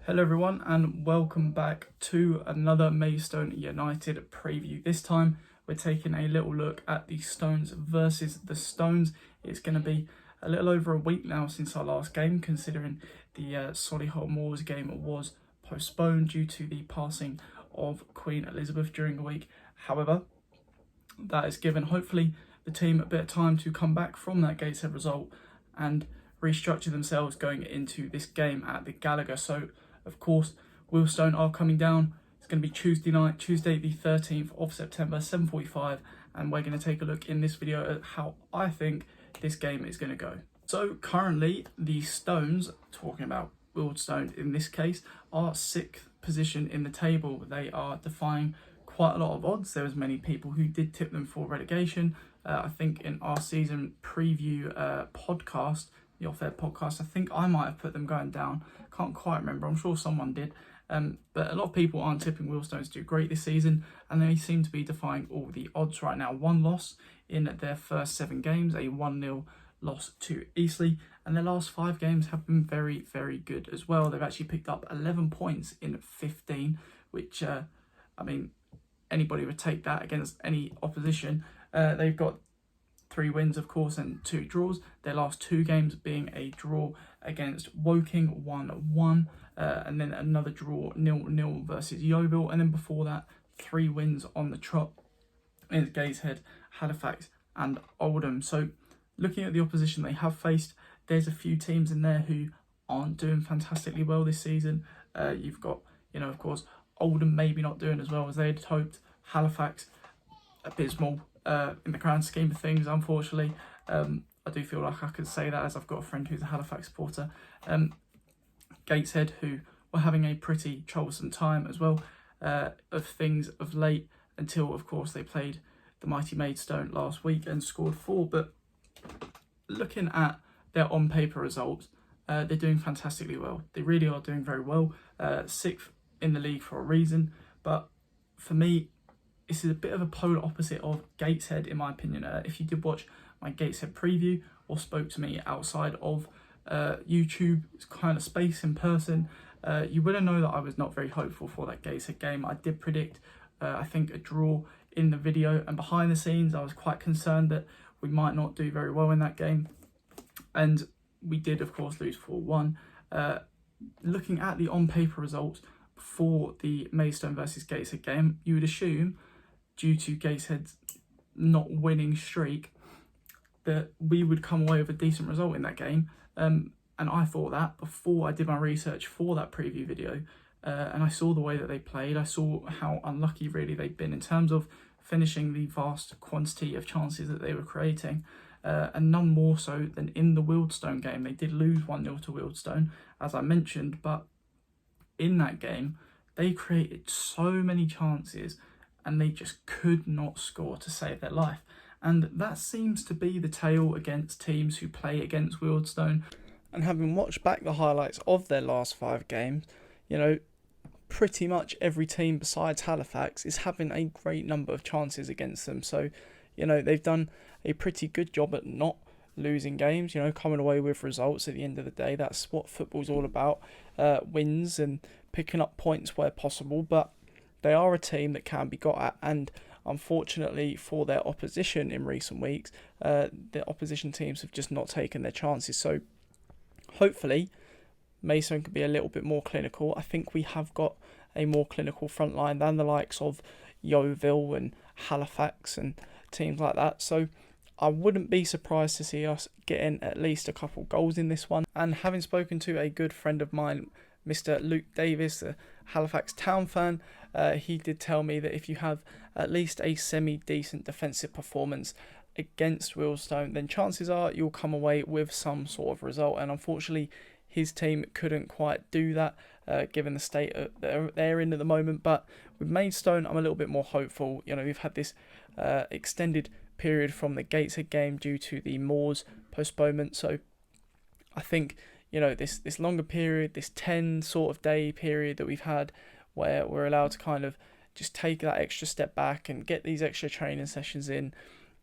Hello everyone and welcome back to another Maidstone United preview. This time we're taking a little look at the Stones versus the Stones. It's going to be a little over a week now since our last game, considering the Solihull Moors game was postponed due to the passing of Queen Elizabeth during the week. However, that has given hopefully the team a bit of time to come back from that Gateshead result and restructure themselves going into this game at the Gallagher. So of course, Wealdstone are coming down. It's going to be Tuesday night, Tuesday the 13th of September, 7:45, and we're going to take a look in this video at how I think this game is going to go. So currently, the Stones, talking about Wealdstone in this case, are 6th position in the table. They are defying quite a lot of odds. There was many people who did tip them for relegation. I think in our season preview podcast, the Off Air podcast, I think I might have put them going down. Can't quite remember. I'm sure someone did. But a lot of people aren't tipping Wealdstone to do great this season, and they seem to be defying all the odds right now. One loss in their first 7 games, a 1-0 loss to Eastleigh, and their last 5 games have been very, very good as well. They've actually picked up 11 points in 15, which, I mean, anybody would take that against any opposition. They've got 3 wins, of course, and 2 draws. Their last 2 games being a draw against Woking, 1-1, and then another draw, 0-0 versus Yeovil, and then before that, 3 wins on the trot against Gateshead, Halifax, and Oldham. So, looking at the opposition they have faced, there's a few teams in there who aren't doing fantastically well this season. You've got, of course, Oldham maybe not doing as well as they'd hoped. Halifax, abysmal in the grand scheme of things, unfortunately. I do feel like I could say that as I've got a friend who's a Halifax supporter. Gateshead, who were having a pretty troublesome time as well of things of late, until, of course, they played the mighty Maidstone last week and scored 4. But looking at their on-paper results, they're doing fantastically well. They really are doing very well. 6th in the league for a reason. But for me, this is a bit of a polar opposite of Gateshead, in my opinion. If you did watch my Gateshead preview or spoke to me outside of YouTube kind of space in person, you would have known that I was not very hopeful for that Gateshead game. I did predict, I think, a draw in the video, and behind the scenes, I was quite concerned that we might not do very well in that game. And we did, of course, lose 4-1. Looking at the on-paper results for the Maidstone versus Gateshead game, you would assume, due to Gateshead's not winning streak, that we would come away with a decent result in that game. And I thought that before I did my research for that preview video, and I saw the way that they played. I saw how unlucky really they'd been in terms of finishing the vast quantity of chances that they were creating, and none more so than in the Wealdstone game. They did lose 1-0 to Wealdstone, as I mentioned, but in that game, they created so many chances and they just could not score to save their life. And that seems to be the tale against teams who play against Wealdstone. And having watched back the highlights of their last 5 games, pretty much every team besides Halifax is having a great number of chances against them. So, they've done a pretty good job at not losing games, coming away with results at the end of the day. That's what football's all about, wins and picking up points where possible. But they are a team that can be got at, and unfortunately for their opposition in recent weeks, the opposition teams have just not taken their chances. So hopefully Maidstone can be a little bit more clinical. I think we have got a more clinical front line than the likes of Yeovil and Halifax and teams like that. So I wouldn't be surprised to see us getting at least a couple goals in this one. And having spoken to a good friend of mine, Mr. Luke Davis, a Halifax Town fan, he did tell me that if you have at least a semi-decent defensive performance against Wealdstone, then chances are you'll come away with some sort of result. And unfortunately, his team couldn't quite do that, given the state they're in at the moment. But with Maidstone, I'm a little bit more hopeful. We've had this extended period from the Gateshead game due to the Moors postponement. So I think, this longer period, this 10 sort of day period that we've had, where we're allowed to kind of just take that extra step back and get these extra training sessions in,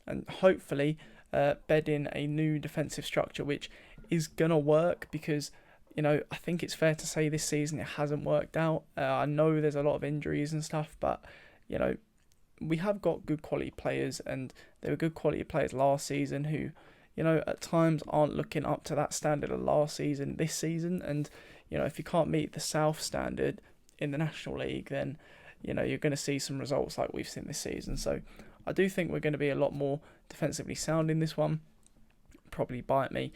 and hopefully bed in a new defensive structure, which is going to work because, you know, I think it's fair to say this season it hasn't worked out. I know there's a lot of injuries and stuff, but, you know, we have got good quality players, and there were good quality players last season who, you know, at times aren't looking up to that standard of last season this season. And, you know, if you can't meet the South standard in the National League, then, you know, you're going to see some results like we've seen this season. So I do think we're going to be a lot more defensively sound in this one. Probably bite me,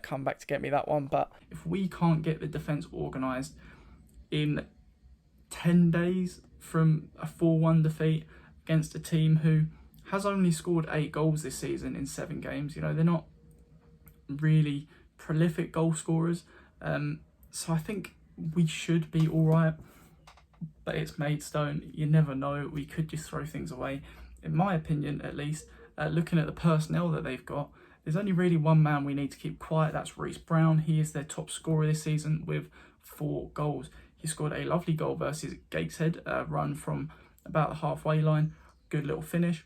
come back to get me that one. But if we can't get the defence organised in 10 days from a 4-1 defeat against a team who has only scored 8 goals this season in 7 games, you know, they're not really prolific goal scorers. So I think we should be all right. But it's Maidstone. You never know. We could just throw things away. In my opinion, at least, looking at the personnel that they've got, there's only really one man we need to keep quiet. That's Reece Brown. He is their top scorer this season with 4 goals. He scored a lovely goal versus Gateshead, run from about the halfway line. Good little finish.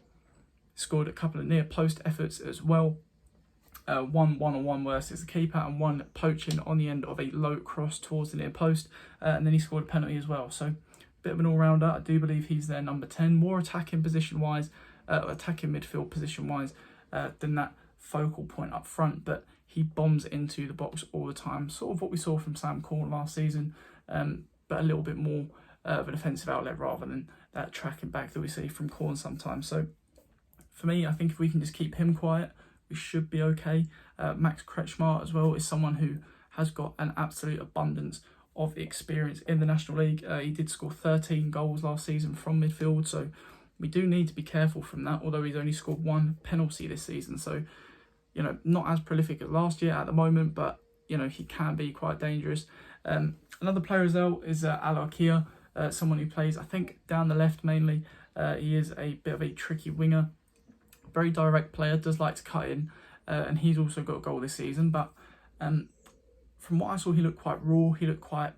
Scored a couple of near post efforts as well. One one-on-one versus the keeper, and one poaching on the end of a low cross towards the near post. And then he scored a penalty as well. So, bit of an all-rounder. I do believe he's their number 10. More attacking position-wise, attacking midfield position-wise than that focal point up front, but he bombs into the box all the time, sort of what we saw from Sam Corn last season, but a little bit more of a defensive outlet rather than that tracking back that we see from Corn sometimes. So for me, I think if we can just keep him quiet, we should be okay. Max Kretschmar as well is someone who has got an absolute abundance of experience in the National League. He did score 13 goals last season from midfield, so we do need to be careful from that, although he's only scored 1 penalty this season. So, you know, not as prolific as last year at the moment, but, you know, he can be quite dangerous. Another player as well is Alakia, someone who plays, I think, down the left mainly. He is a bit of a tricky winger. Very direct player, does like to cut in, and he's also got a goal this season. But from what I saw, he looked quite raw. He looked quite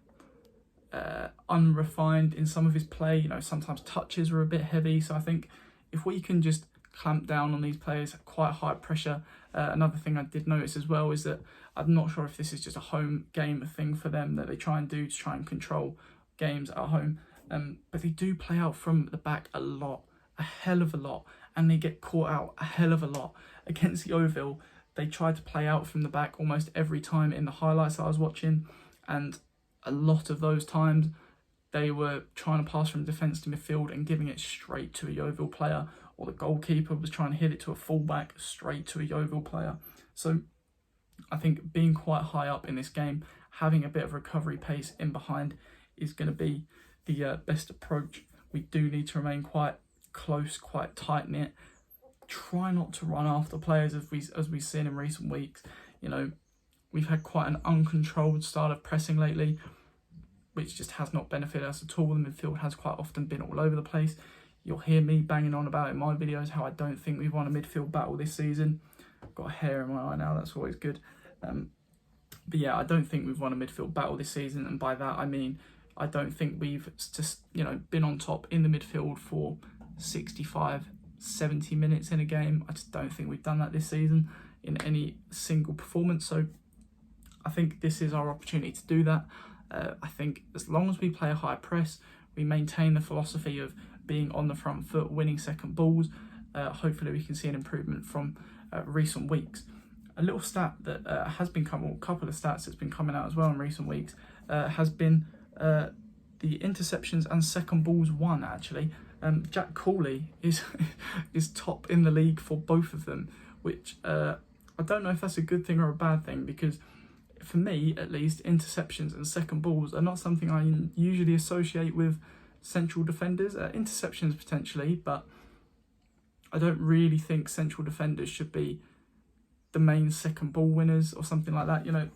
unrefined in some of his play. You know, sometimes touches were a bit heavy. So I think if we can just clamp down on these players, quite high pressure. Another thing I did notice as well is that I'm not sure if this is just a home game thing for them that they try and do to try and control games at home. But they do play out from the back a lot, a hell of a lot, and they get caught out a hell of a lot. Against Yeovil, they tried to play out from the back almost every time in the highlights I was watching, and a lot of those times they were trying to pass from defence to midfield and giving it straight to a Yeovil player, or the goalkeeper was trying to hit it to a fullback straight to a Yeovil player. So I think being quite high up in this game, having a bit of recovery pace in behind is going to be the best approach. We do need to remain quite close, quite tight-knit. Try not to run after players as we've seen in recent weeks. You know, we've had quite an uncontrolled style of pressing lately, which just has not benefited us at all. The midfield has quite often been all over the place. You'll hear me banging on about in my videos how I don't think we've won a midfield battle this season. I've got a hair in my eye now, that's always good. But yeah, I don't think we've won a midfield battle this season, and by that I mean I don't think we've just, you know, been on top in the midfield for 65, 70 minutes in a game. I just don't think we've done that this season in any single performance. So I think this is our opportunity to do that. I think as long as we play a high press, we maintain the philosophy of being on the front foot, winning second balls, hopefully we can see an improvement from recent weeks. A little stat that has been coming, or a couple of stats that's been coming out as well in recent weeks, has been the interceptions and second balls won, actually. Jack Cooley is top in the league for both of them, which I don't know if that's a good thing or a bad thing, because for me, at least, interceptions and second balls are not something I usually associate with central defenders. Interceptions potentially, but I don't really think central defenders should be the main second ball winners or something like that. You know,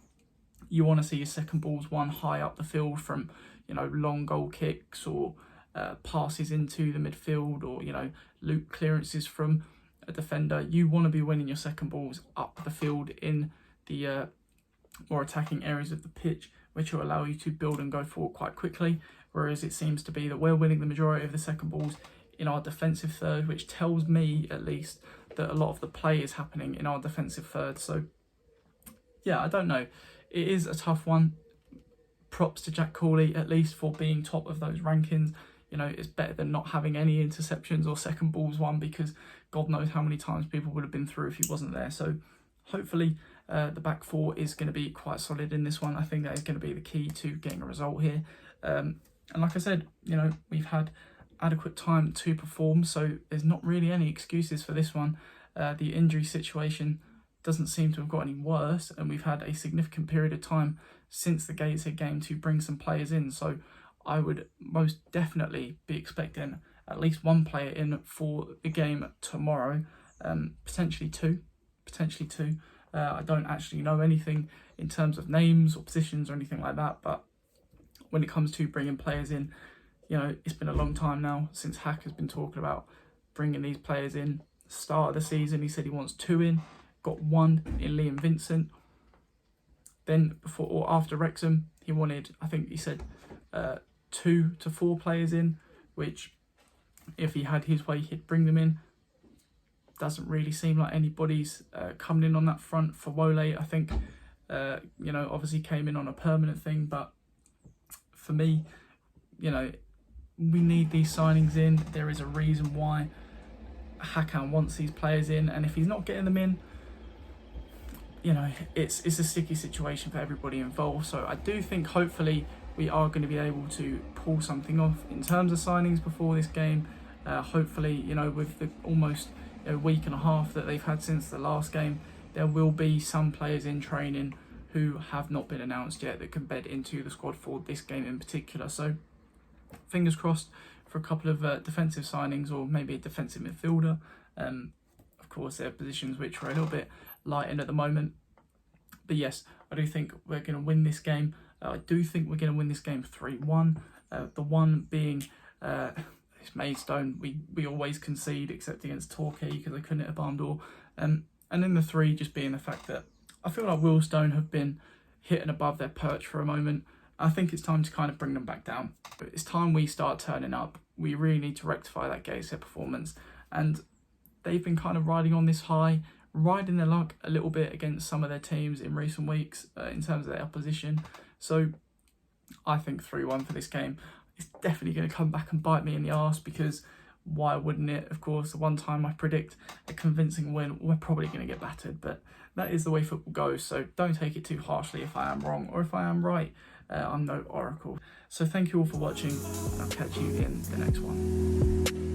you want to see your second balls won high up the field from, you know, long goal kicks or passes into the midfield, or, you know, loop clearances from a defender. You want to be winning your second balls up the field in the more attacking areas of the pitch, which will allow you to build and go forward quite quickly. Whereas it seems to be that we're winning the majority of the second balls in our defensive third, which tells me at least that a lot of the play is happening in our defensive third. So yeah, I don't know. It is a tough one. props to Jack Corley, at least for being top of those rankings. You know, it's better than not having any interceptions or second balls won, because God knows how many times people would have been through if he wasn't there. So hopefully the back four is going to be quite solid in this one. I think that is going to be the key to getting a result here. And like I said, you know, we've had adequate time to perform, so there's not really any excuses for this one. The injury situation doesn't seem to have got any worse, and we've had a significant period of time since the Gateshead game to bring some players in. So I would most definitely be expecting at least one player in for the game tomorrow, potentially two. I don't actually know anything in terms of names or positions or anything like that, but when it comes to bringing players in, you know, it's been a long time now since Hack has been talking about bringing these players in. Start of the season, he said he wants 2 in, got 1 in Liam Vincent. Then before or after Wrexham, he wanted, I think he said 2 to 4 players in, which if he had his way, he'd bring them in. Doesn't really seem like anybody's coming in on that front. For Wole, I think, you know, obviously came in on a permanent thing, but for me, you know, we need these signings in. There is a reason why Hakan wants these players in, and if he's not getting them in, you know, it's a sticky situation for everybody involved. So I do think hopefully we are going to be able to pull something off in terms of signings before this game. Hopefully, you know, with the almost a week and a half that they've had since the last game, there will be some players in training who have not been announced yet that can bed into the squad for this game in particular. So fingers crossed for a couple of defensive signings, or maybe a defensive midfielder. Of course, there are positions which are a little bit light in at the moment. But yes, I do think we're going to win this game. I do think we're going to win this game 3-1. The one being it's Maidstone. We always concede except against Torquay because they couldn't hit a barn door. And then the 3 just being the fact that I feel like Wealdstone have been hitting above their perch for a moment. I think it's time to kind of bring them back down. It's time we start turning up. We really need to rectify that Gateshead performance. And they've been kind of riding on this high, riding their luck a little bit against some of their teams in recent weeks in terms of their opposition. So I think 3-1 for this game. It's definitely going to come back and bite me in the arse, because why wouldn't it? Of course, the one time I predict a convincing win, we're probably going to get battered, but that is the way football goes. So don't take it too harshly if I am wrong or if I am right. I'm no oracle. So thank you all for watching, and I'll catch you in the next one.